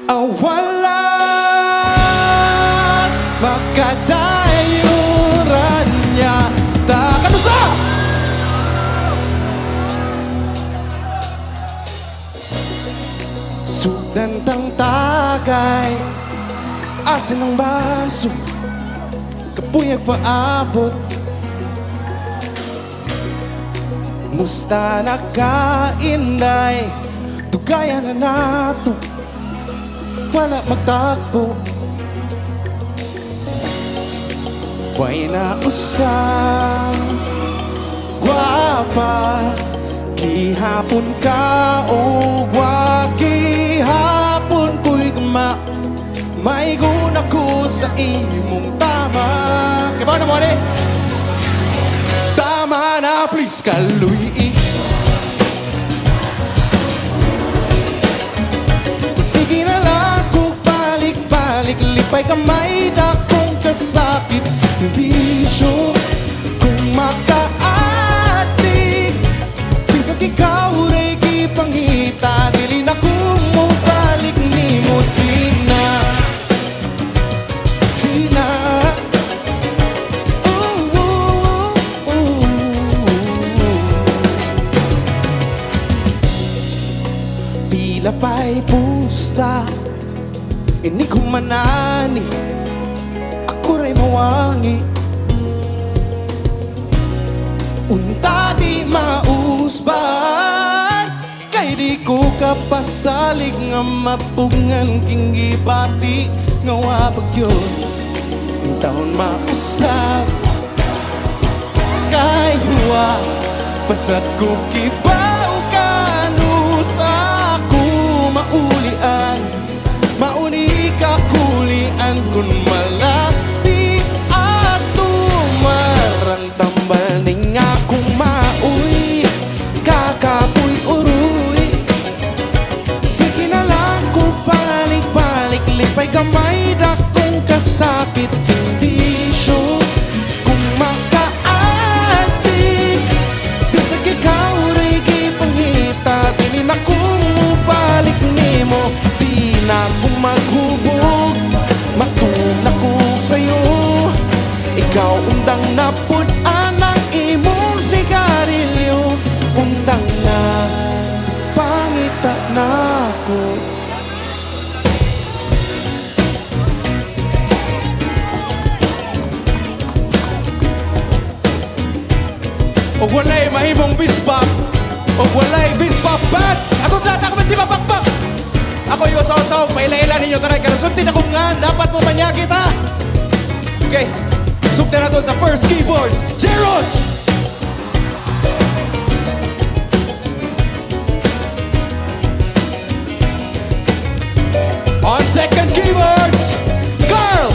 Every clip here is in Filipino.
Wala makadayuran niya takano sa sudan tang tagay asin ng baso kapuyag paabot musta nakainday tugayan na nato wala magtakbo way na usang gwapa gihapon ka o gihapon ko'y gama maigun ako sa imong tama kaya ba naman tama na please kaluy sige na lang kung balik-balik lipay kamay dakong kasakit bisyo kung makaatik bisag ikaw ray gipangita dili na kung mo balik ni mo di na pila pa'y pusta ini ko manani ako ray mawangi unta di mausban kay di ko kapasalig nga mapungan king gibati nga wabag yun taon mausap kay huwa pasat ko kibaw kanusa ko maulian mauni ka kulian kun malati at tumarang tambal ning akong mauy kakapoy uruy sige na lang ko balik-balik lipay kamay dakong kasakit bisyo kung makaatik bisag ikaw ray gipangita dili na kung balik nimo di na kung maghubog matunakog sa'yo ikaw undang na pud anang imong sigarilyo undang na pangita na ako og walay mahimong bisbak og walay bisbak bad ato sa lahat ako man si mapakpak ako yung usaw-usaw paila-ila ninyo taray kanusultin akong nga dapat mo manyagit ha okay sugda na to sa first keyboards Jeros on second keyboards Carl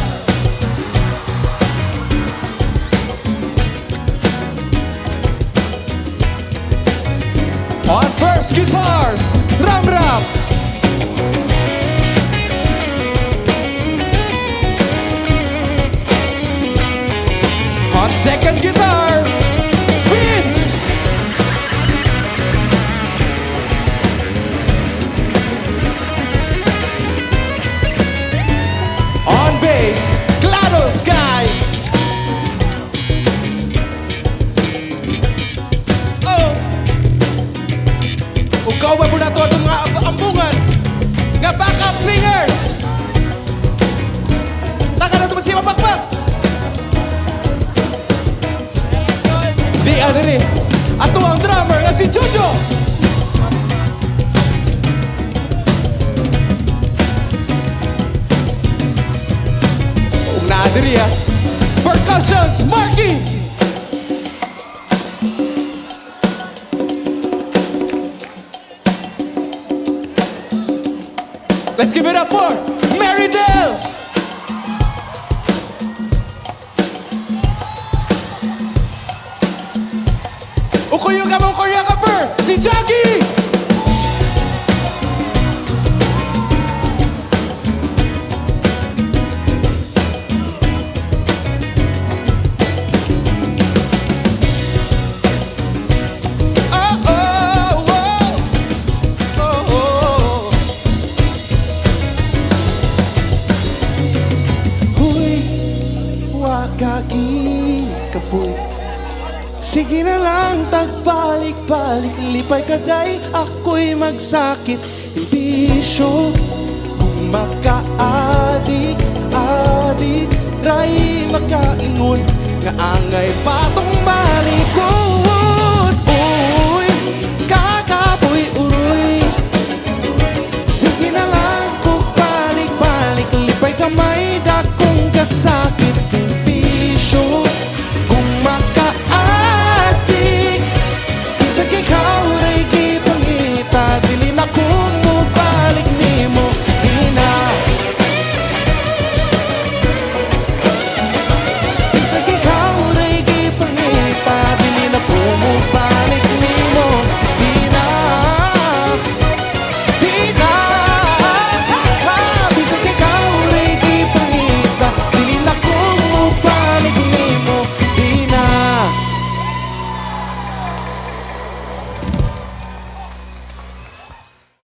on first guitars Ram Ram on second guitar Vince on bass GLaDOS Guy oh ikaw ba po na ito itong mga ambungan nga backup singers taka na ito ba siya mapakpak di adiri ato ang drummer nga si Jojo kung naadiri percussions Marky let's give it up for Mary Dale ukuyog among choreographer si Jackie balik lipay kaday, ako'y magsakit imbisyo. Kung makaadik, adik, try makaingon nga angay patong balik ko.